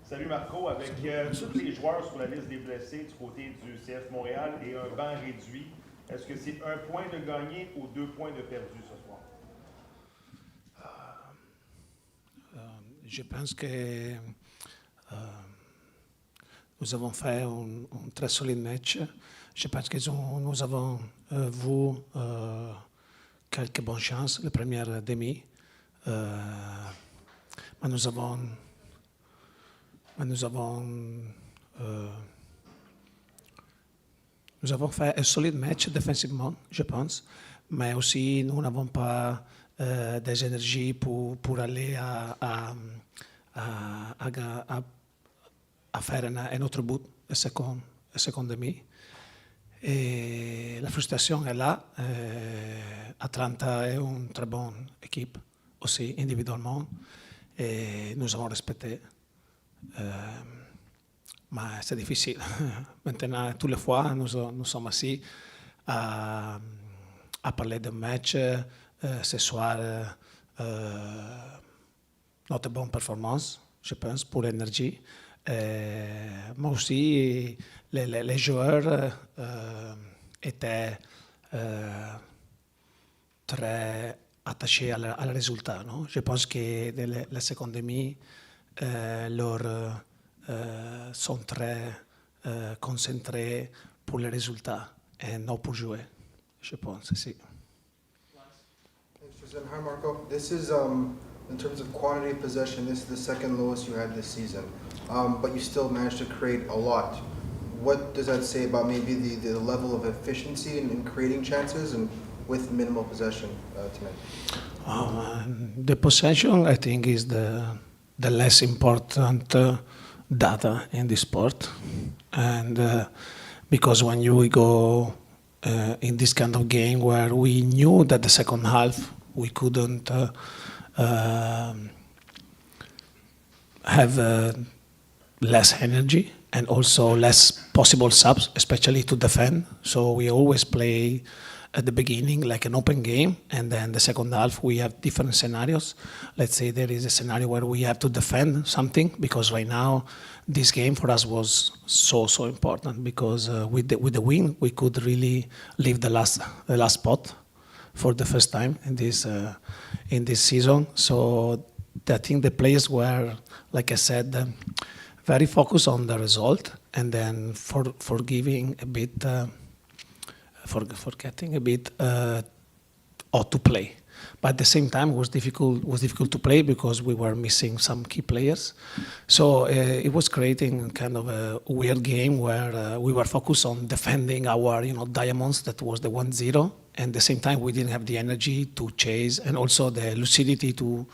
Salut Marco, avec tous les joueurs sur la liste des blessés du côté du CF Montréal et un banc réduit, est-ce que c'est un point de gagné ou 2 points de perdu ce soir? Je pense que nous avons fait un très solide match. Je pense que nous avons vu quelques bonnes chances, la première demi. Mais nous avons fait un solide match défensivement, je pense, mais aussi nous n'avons pas des énergies pour aller à faire un autre but, le second demi. Et la frustration est là. Atlanta est une très bonne équipe aussi individuellement et nous avons respecté. Mais c'est difficile. Maintenant, toutes les fois, nous sommes assis à parler de match. Ce soir, notre bonne performance, je pense, pour l'énergie. Mais aussi, les joueurs étaient très attachés à le résultat. Non? Je pense que la seconde demi, sont très concentrés pour les résultats et non pour jouer, je pense, si. Hi Marco, this is in terms of quantity of possession, this is the second lowest you had this season, but you still managed to create a lot. What does that say about maybe the level of efficiency in creating chances and with minimal possession tonight? The possession, I think, is the less important data in this sport, and because when you go in this kind of game where we knew that the second half we couldn't have less energy and also less possible subs, especially to defend. So we always play at the beginning like an open game, and then the second half we have different scenarios. Let's say there is a scenario where we have to defend something, because right now this game for us was so important, because with the win we could really leave the last spot for the first time in this season. So I think the players were, like I said, very focused on the result, and then forgetting a bit how to play. But at the same time, it was difficult to play because we were missing some key players. So it was creating kind of a weird game where we were focused on defending our, diamonds. That was the 1-0. And at the same time, we didn't have the energy to chase, and also the lucidity to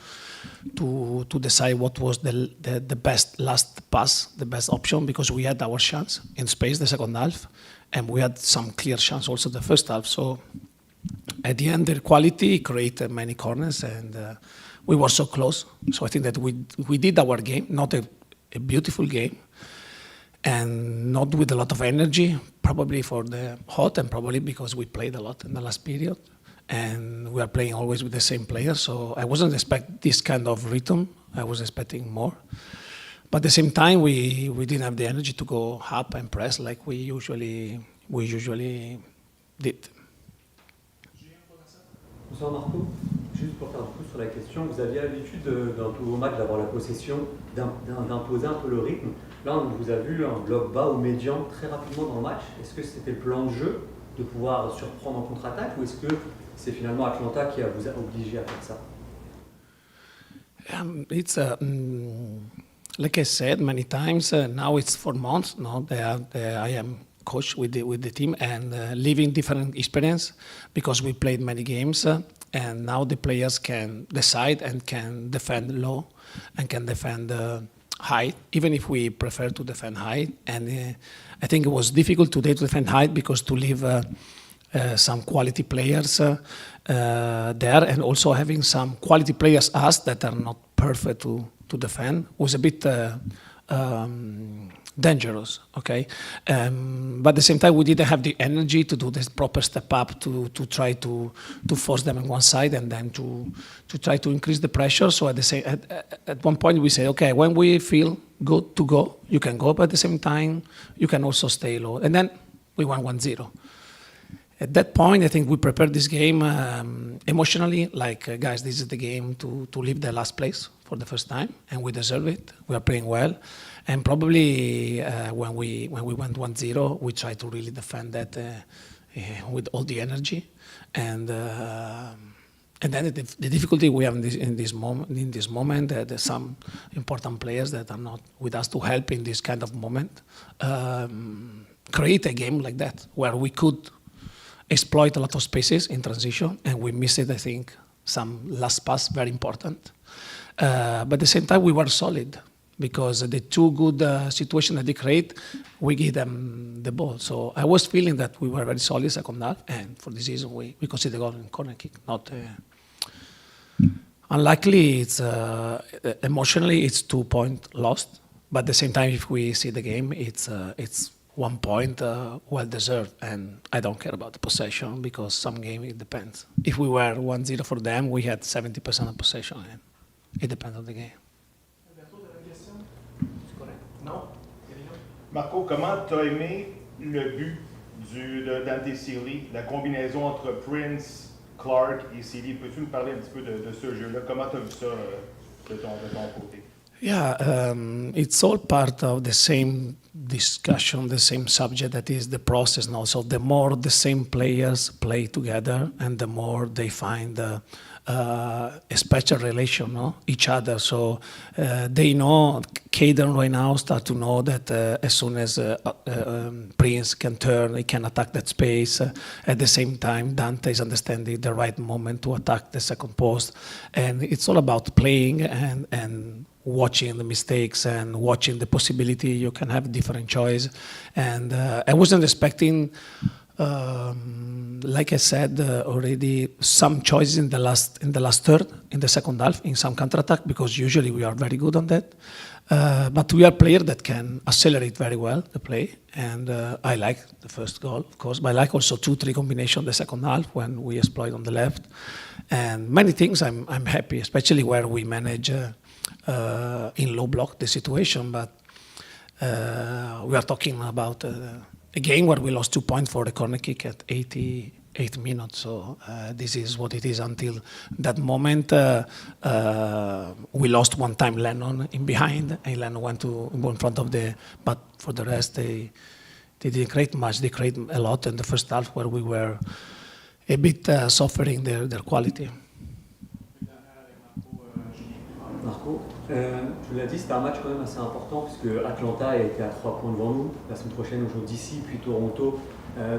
decide what was the best last pass, the best option, because we had our chance in space the second half, and we had some clear chance also the first half. So at the end, the quality created many corners, and we were so close. So I think that we did our game, not a beautiful game, and not with a lot of energy, probably for the hot, and probably because we played a lot in the last period, and we are playing always with the same players. So I wasn't expecting this kind of rhythm. I was expecting more. But at the same time, we didn't have the energy to go up and press like we usually did. Bonsoir Marco, juste pour faire un coup sur la question, vous aviez l'habitude dans tous vos matchs d'avoir la possession, d'imposer un peu le rythme. Là, on vous a vu un bloc bas ou médian très rapidement dans le match. Est-ce que c'était le plan de jeu de pouvoir surprendre en contre-attaque, ou est-ce que c'est finalement Atlanta qui vous a obligé à faire ça? It's like I said many times. Now it's 4 months. Now I am coach with the team and living different experience, because we played many games, and now the players can decide and can defend low and can defend high, even if we prefer to defend high. And I think it was difficult today to defend high because to leave some quality players there, and also having some quality players that are not perfect to defend was a bit dangerous, okay? But at the same time, we didn't have the energy to do this proper step up to try to force them on one side, and then to try to increase the pressure. So at one point we say, okay, when we feel good to go. You can go, but at the same time, you can also stay low. And then we won 1-0. At that point, I think we prepared this game emotionally, like, guys, this is the game to leave the last place for the first time, and we deserve it. We are playing well. And probably when we went 1-0, we tried to really defend that with all the energy. And then the difficulty we have in this moment, there's some important players that are not with us to help in this kind of moment, create a game like that, where we could exploit a lot of spaces in transition, and we missed it, I think, some last pass, very important. But at the same time, we were solid, because the two good situations that they create, we give them the ball. So I was feeling that we were very solid second half, and for this reason, we considered goal in corner kick. Not unlikely, it's emotionally, it's 2 points lost, but at the same time, if we see the game, it's 1 point well deserved, and I don't care about the possession, because some game it depends. If we were 1-0 for them, we had 70% of possession, and it depends on the game. Marco, comment tu as aimé le but dans tes séries, la combinaison entre Prince, Clark et Sidi? Peux-tu me parler un petit peu de ce jeu-là? Comment tu as vu ça de ton côté? Yeah, it's all part of the same discussion, the same subject, that is the process now. So the more the same players play together, and the more they find a special relation, no? Each other. So they know, Caden right now start to know that as soon as Prince can turn, he can attack that space. At the same time, Dante is understanding the right moment to attack the second post. And it's all about playing and watching the mistakes and watching the possibility you can have different choice. And I wasn't expecting, like I said already, some choices in the last third, in the second half, in some counter-attack, because usually we are very good on that. But we are players that can accelerate very well the play, and I like the first goal, of course, but I like also 2-3 combination the second half when we exploit on the left. And many things I'm happy, especially where we manage in low block the situation, but we are talking about a game where we lost 2 points for the corner kick at 88 minutes. So this is what it is. Until that moment, we lost one time Lennon in behind, and Lennon went in front of but for the rest, they didn't create much. They created a lot in the first half, where we were a bit suffering their quality. Marco, tu l'as dit, c'était un match quand même assez important, puisque Atlanta a été à 3 points devant nous. La semaine prochaine, on joue d'ici, puis Toronto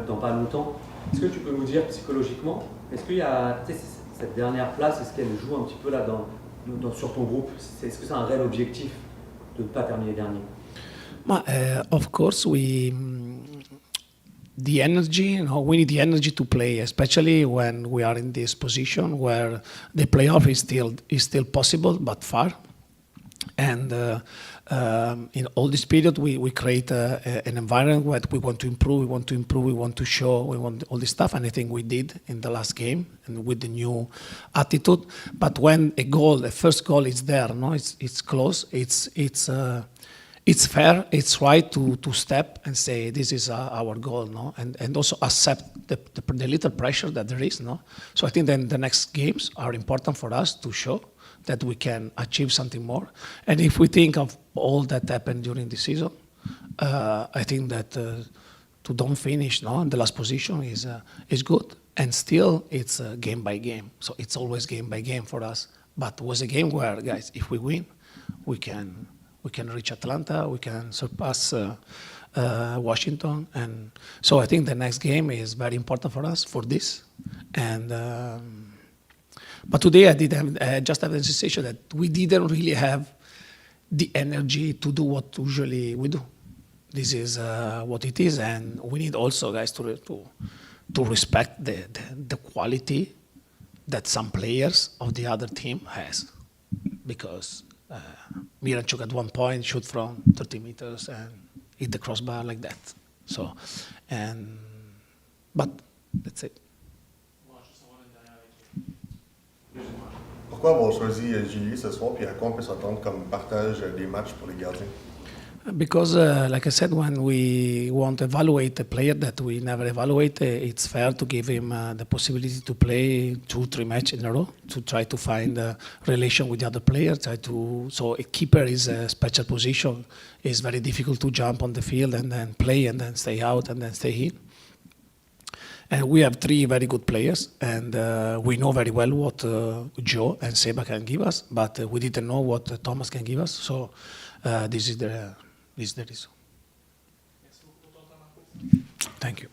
dans pas longtemps. Est-ce que tu peux nous dire psychologiquement, est-ce qu'il y a cette dernière place, est-ce qu'elle joue un petit peu là sur ton groupe? Est-ce que c'est un réel objectif de ne pas terminer dernier? Of course, the energy, we need the energy to play, especially when we are in this position where the playoff is still possible, but far. And in all this period, we create an environment where we want to improve, we want to show, we want all this stuff. And I think we did in the last game, and with the new attitude. But when a first goal is there, it's close, it's fair, it's right to step and say this is our goal, and also accept the little pressure that there is, So I think then the next games are important for us to show that we can achieve something more. And if we think of all that happened during the season, I think that to don't finish in the last position is good. And still, it's game by game. So it's always game by game for us. But it was a game where, guys, if we win, we can reach Atlanta, we can surpass Washington. And so I think the next game is very important for us for this. And but today I just have the sensation that we didn't really have the energy to do what usually we do. This is what it is, and we need also, guys, to respect the quality that some players of the other team has, because Miranchuk at one point shoot from 30 meters and hit the crossbar like that. So, but that's it. Pourquoi avoir choisi Julie ce soir, puis à quoi on peut s'attendre comme partage des matchs pour les gardiens? Because, like I said, when we want to evaluate a player that we never evaluate, it's fair to give him the possibility to play 2-3 matches in a row to try to find a relation with the other player. So a keeper is a special position. It's very difficult to jump on the field and then play and then stay out and then stay in. And we have 3 very good players, and we know very well what Joe and Seba can give us, but we didn't know what Thomas can give us. So this is the reason. Thank you.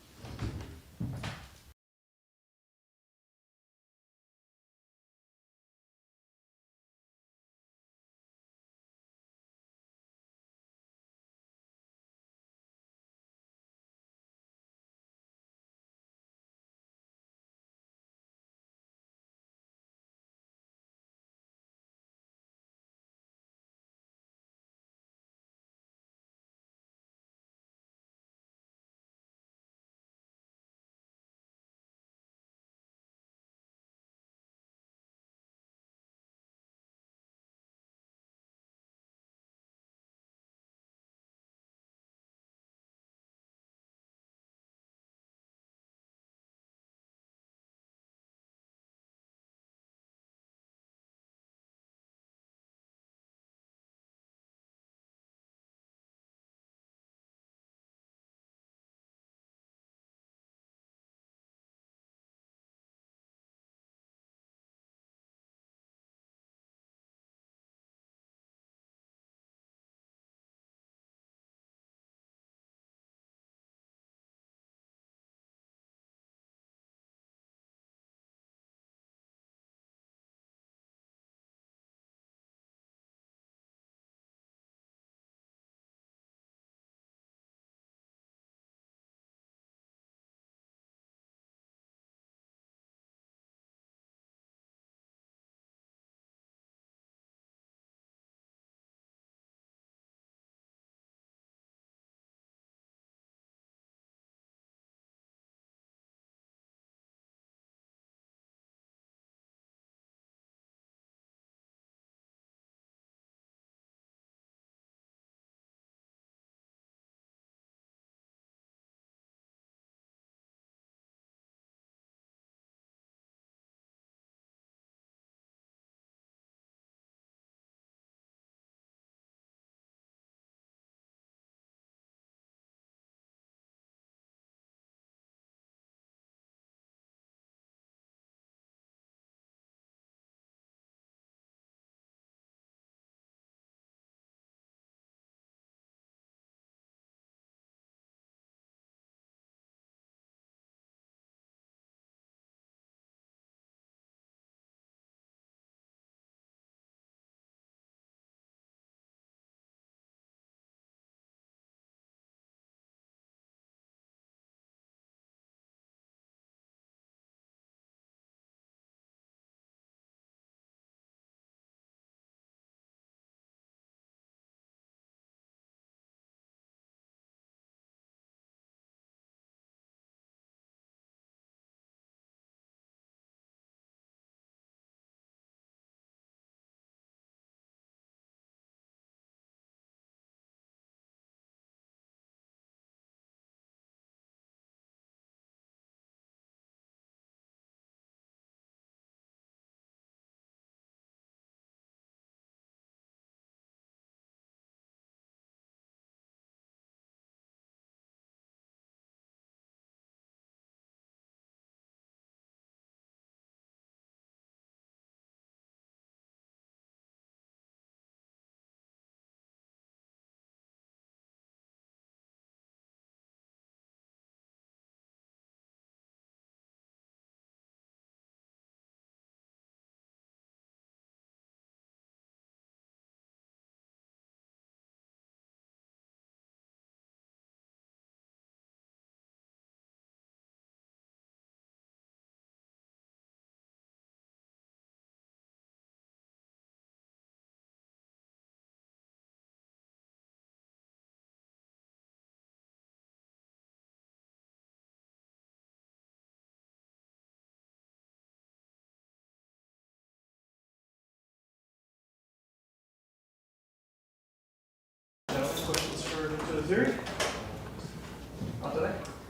Loturi.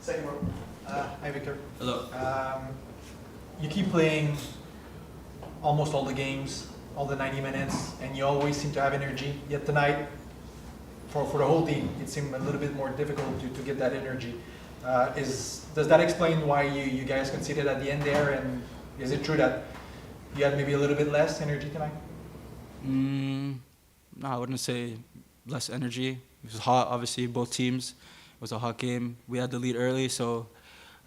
Second row. Hi, Victor. Hello. You keep playing almost all the games, all the 90 minutes, and you always seem to have energy. Yet tonight, for the whole team, it seemed a little bit more difficult to get that energy. Does that explain why you guys conceded at the end there? And is it true that you had maybe a little bit less energy tonight? No, I wouldn't say less energy. It was hot, obviously, both teams. It was a hot game. We had the lead early, so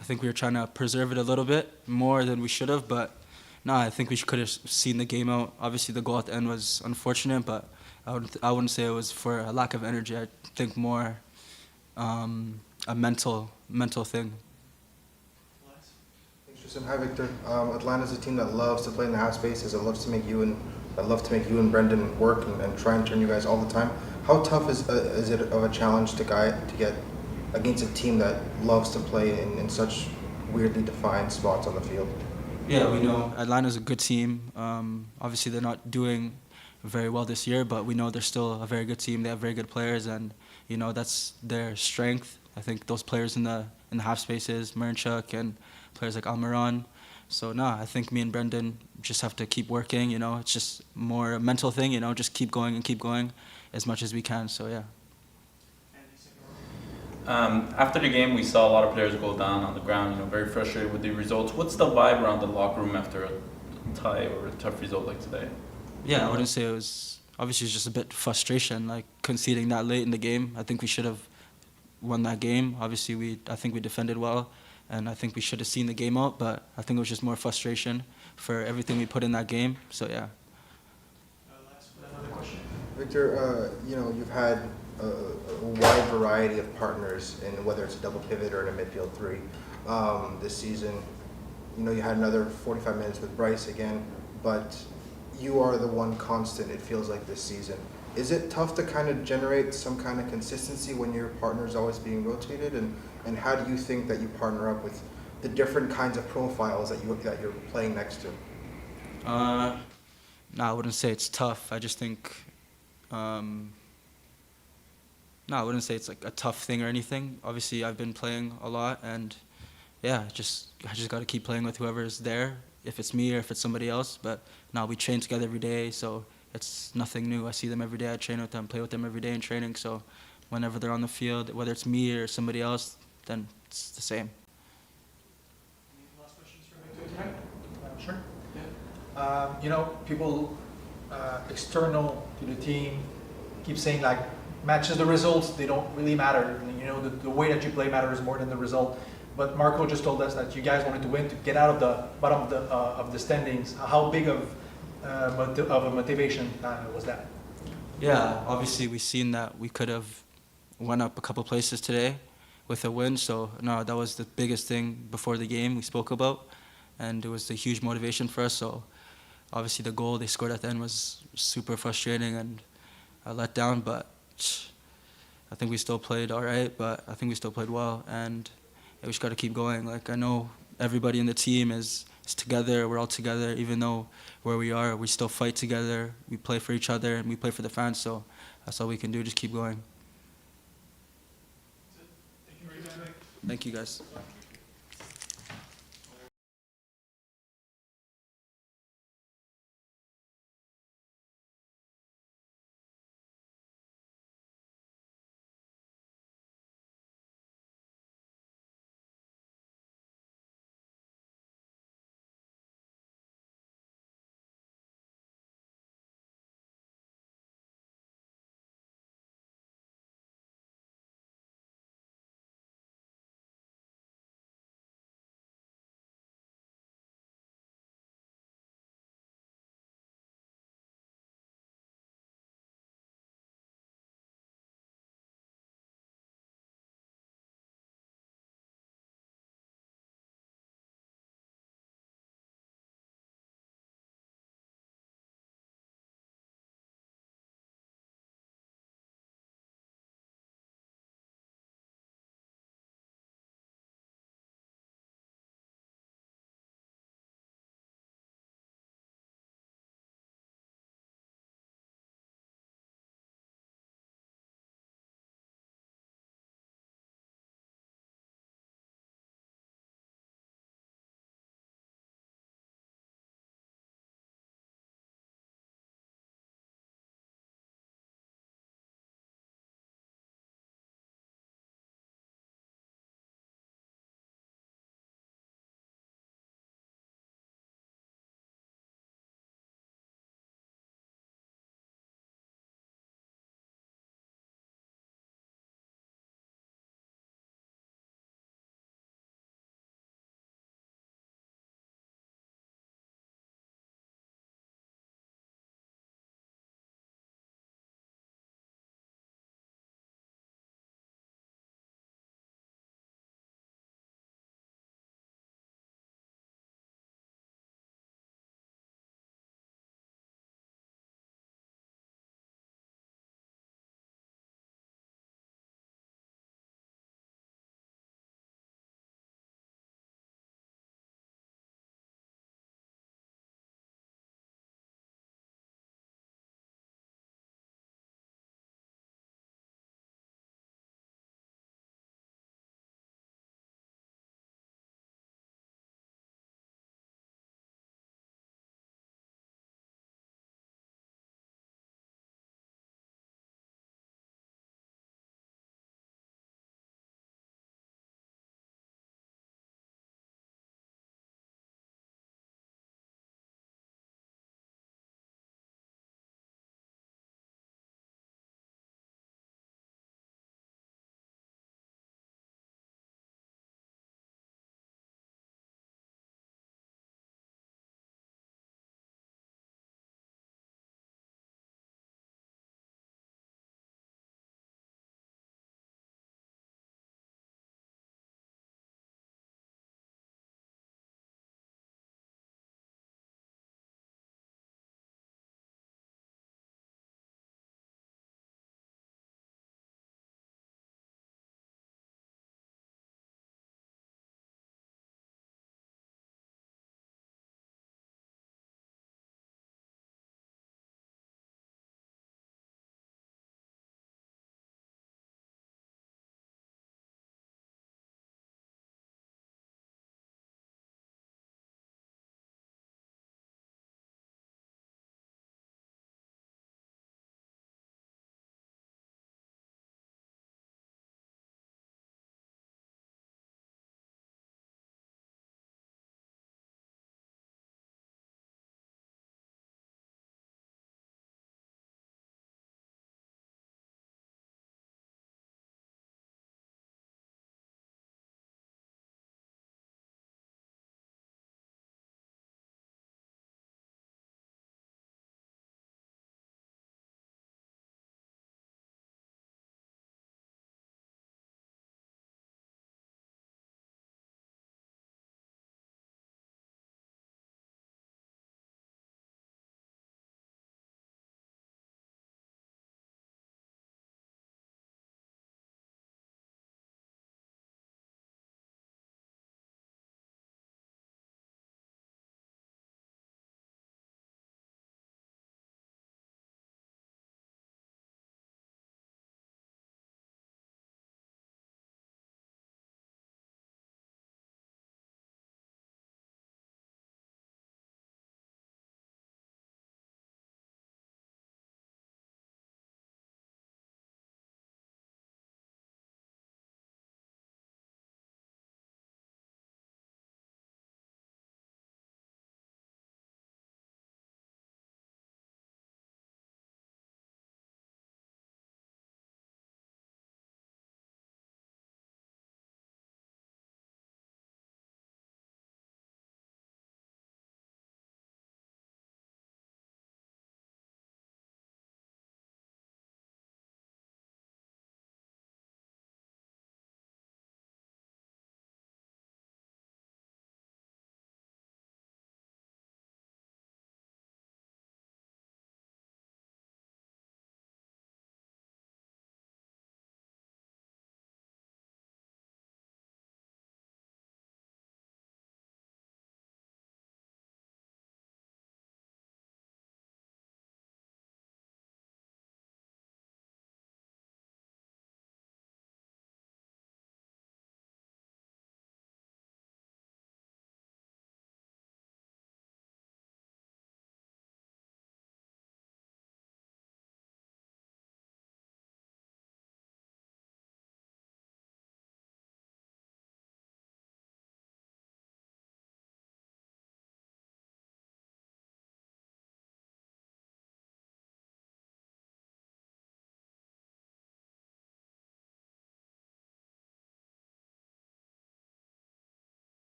I think we were trying to preserve it a little bit more than we should have. But no, I think we could have seen the game out. Obviously, the goal at the end was unfortunate, but I wouldn't say it was for a lack of energy. I think more a mental thing. Interesting. Hi, Victor. Atlanta's a team that loves to play in the half spaces. It loves to make you and Brendan work and try and turn you guys all the time. How tough is it of a challenge to get against a team that loves to play in such weirdly defined spots on the field? Yeah, we know Atlanta's a good team. Obviously, they're not doing very well this year, but we know they're still a very good team. They have very good players, and that's their strength. I think those players in the half spaces, Mernchuk and players like Almiron. So I think me and Brendan just have to keep working. It's just more a mental thing. Just keep going and keep going as much as we can. So yeah. After the game, we saw a lot of players go down on the ground, very frustrated with the results. What's the vibe around the locker room after a tie or a tough result like today? Yeah, I wouldn't say it was. Obviously, it's just a bit frustration, like conceding that late in the game. I think we should have won that game. Obviously, I think we defended well, and I think we should have seen the game out. But I think it was just more frustration for everything we put in that game. So yeah. Another question. Victor, you've had a wide variety of partners in whether it's a double pivot or in a midfield three this season. You had another 45 minutes with Bryce again, but you are the one constant, it feels like, this season. Is it tough to kind of generate some kind of consistency when your partner is always being rotated? And how do you think that you partner up with the different kinds of profiles that you're playing next to? No, I wouldn't say it's tough. I just think, I wouldn't say it's like a tough thing or anything. Obviously, I've been playing a lot, and yeah, I just got to keep playing with whoever's there, if it's me or if it's somebody else. But we train together every day, so it's nothing new. I see them every day. I train with them, play with them every day in training. So whenever they're on the field, whether it's me or somebody else, then it's the same. Any last questions for Victor tonight? Sure. Yeah. People external to the team keep saying like matches the results, they don't really matter. The way that you play matters more than the result. But Marco just told us that you guys wanted to win to get out of the bottom of the standings. How big of a motivation was that? Yeah, obviously we've seen that we could have went up a couple places today with a win. So that was the biggest thing before the game we spoke about, and it was a huge motivation for us. So obviously the goal they scored at the end was super frustrating and a letdown, but I think we still played all right, but I think we still played well, and we just got to keep going. Like, I know everybody in the team is together. We're all together. Even though where we are, we still fight together. We play for each other, and we play for the fans. So that's all we can do, just keep going. Thank you very much. Thank you, guys.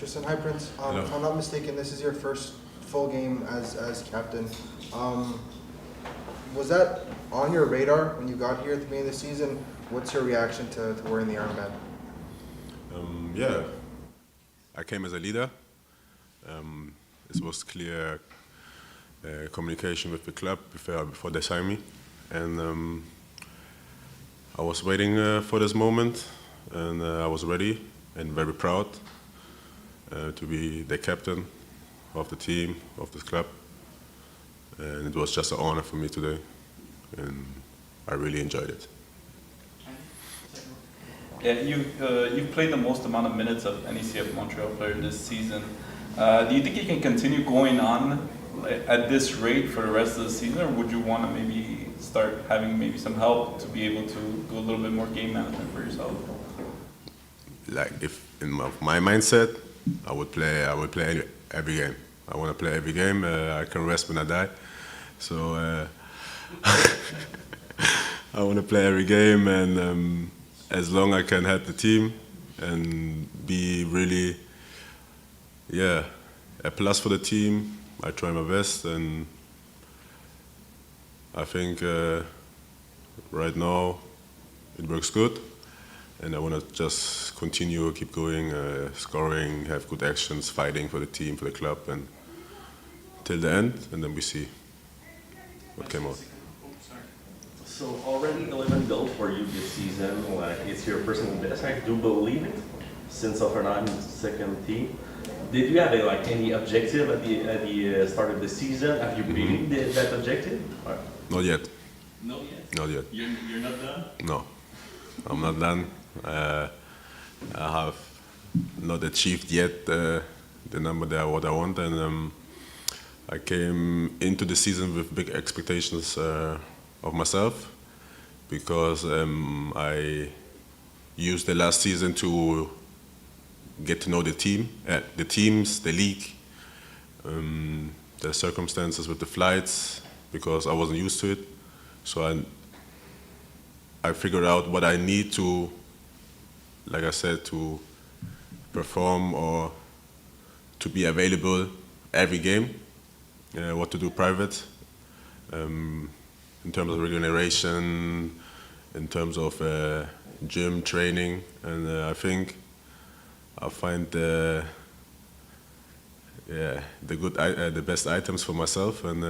Tristan, hi Prince. If I'm not mistaken, this is your first full game as captain. Was that on your radar when you got here at the beginning of the season? What's your reaction to wearing the armband? Yeah, I came as a leader. It was clear communication with the club before they signed me, and I was waiting for this moment, and I was ready and very proud to be the captain of the team, of this club, and it was just an honor for me today, and I really enjoyed it. Yeah, you've played the most amount of minutes of any CF Montreal player this season. Do you think you can continue going on at this rate for the rest of the season, or would you want to maybe start having maybe some help to be able to do a little bit more game management for yourself? Like if in my mindset, I would play every game. I want to play every game. I can rest when I die, so I want to play every game, and as long as I can help the team and be really, a plus for the team, I try my best, and I think right now it works good, and I want to just continue, keep going, scoring, have good actions, fighting for the team, for the club, and till the end, and then we see what came out. So already 11 goals for you this season. Like it's your personal best. I do believe it. Since Fernand's second team, did you have any objective at the start of the season? Have you beaten that objective? Or? Not yet. Not yet. Not yet. You're not done. No, I'm not done. I have not achieved yet the number that what I want, and I came into the season with big expectations of myself, because I used the last season to get to know the team, the teams, the league, the circumstances with the flights, because I wasn't used to it. So I figured out what I need to, like I said, to perform or to be available every game, what to do private, in terms of regeneration, in terms of gym training, and I think I'll find the best items for myself, and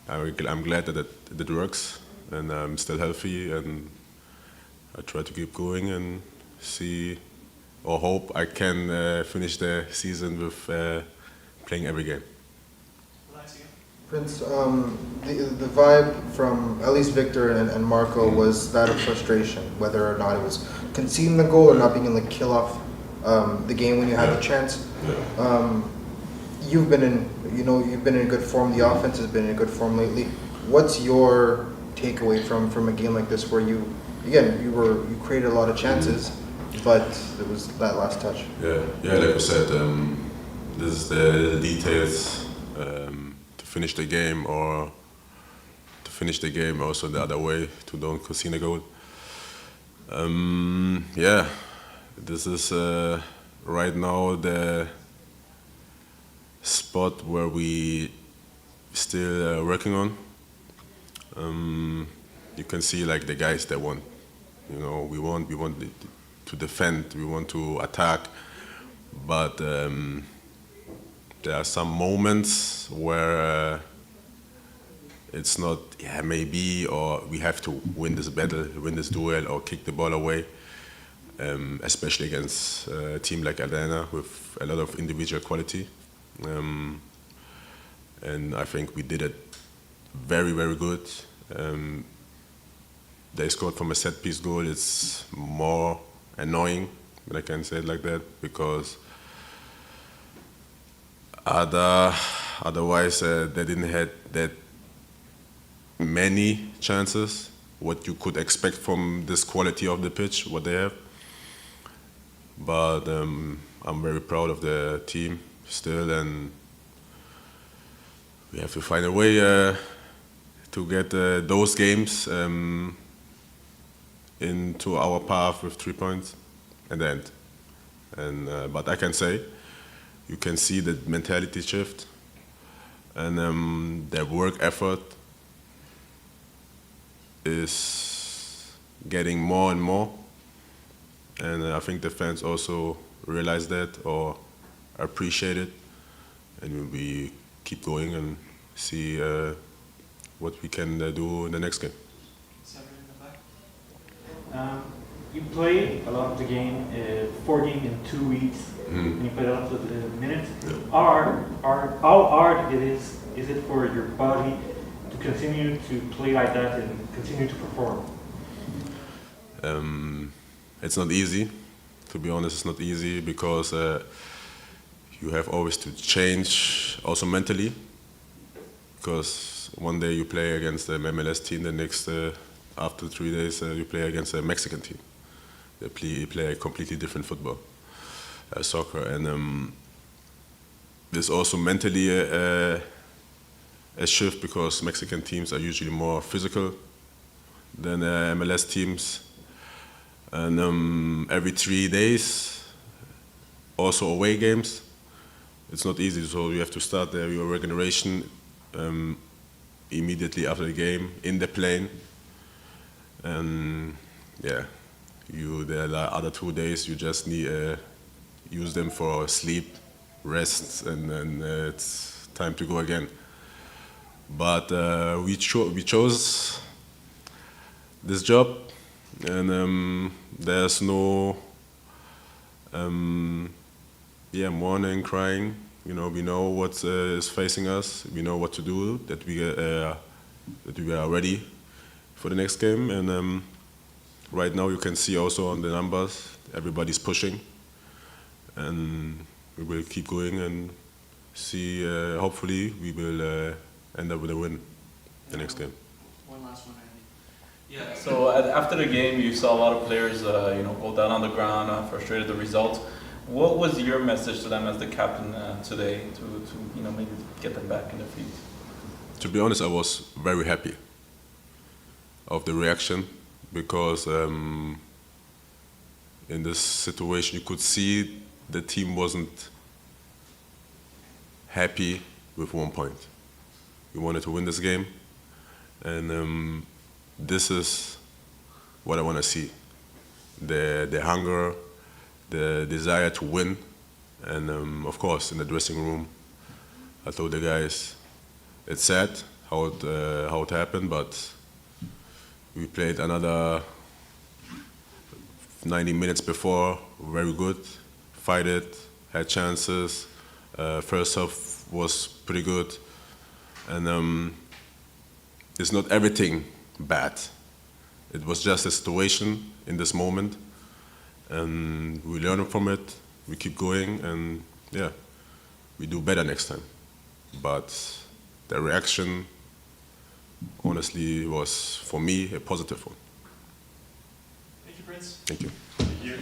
I'm glad that it works, and I'm still healthy, and I try to keep going and see or hope I can finish the season with playing every game. Prince, the vibe from at least Victor and Marco was that of frustration, whether or not it was conceding the goal or not being able to kill off the game when you had a chance. You've been in good form. The offense has been in good form lately. What's your takeaway from a game like this, where you created a lot of chances, but it was that last touch? Yeah, like you said, this is the details. Finish the game, or to finish the game also the other way, to don't concede a goal. This is right now the spot where we still working on. You can see like the guys that want, we want to defend, we want to attack, but there are some moments where it's not, maybe, or we have to win this battle, win this duel, or kick the ball away, especially against a team like Adana with a lot of individual quality. And I think we did it very, very good. They scored from a set-piece goal. It's more annoying, but I can say it like that, because otherwise they didn't have that many chances, what you could expect from this quality of the pitch, what they have. But I'm very proud of the team still, and we have to find a way to get those games into our path with 3 points at the end. And but I can say, you can see the mentality shift, and their work effort is getting more and more. And I think the fans also realize that or appreciate it, and we keep going and see what we can do in the next game. You played a lot of the game, 4 games in 2 weeks, and you played a lot of the minutes. Yeah. How hard is it for your body to continue to play like that and continue to perform? It's not easy, to be honest. It's not easy because you have always to change also mentally, because one day you play against the MLS team, the next after 3 days you play against a Mexican team. They play a completely different football, soccer, and there's also mentally a shift because Mexican teams are usually more physical than MLS teams, and every 3 days, also away games. It's not easy, so you have to start your regeneration immediately after the game in the plane, and yeah. The other 2 days you just need use them for sleep, rest, and then it's time to go again. But we chose this job, and there's no mourning, crying. You know, we know what is facing us. We know what to do. That we are ready for the next game, and. Right now you can see also on the numbers, everybody's pushing, and we will keep going and see, hopefully we will end up with a win the next game. One last one, Andy. Yeah, so after the game you saw a lot of players go down on the ground, frustrated the result. What was your message to them as the captain today to maybe get them back in their feet? To be honest, I was very happy of the reaction, because in this situation you could see the team wasn't happy with 1 point. We wanted to win this game, and this is what I want to see. The hunger, the desire to win, and of course in the dressing room I told the guys it's sad how it happened, but we played another 90 minutes before, very good, fight it, had chances. First half was pretty good, and it's not everything bad. It was just a situation in this moment, and we learn from it, we keep going, and yeah, we do better next time. But the reaction, honestly, was, for me, a positive one. Thank you, Prince. Thank you. Thank you.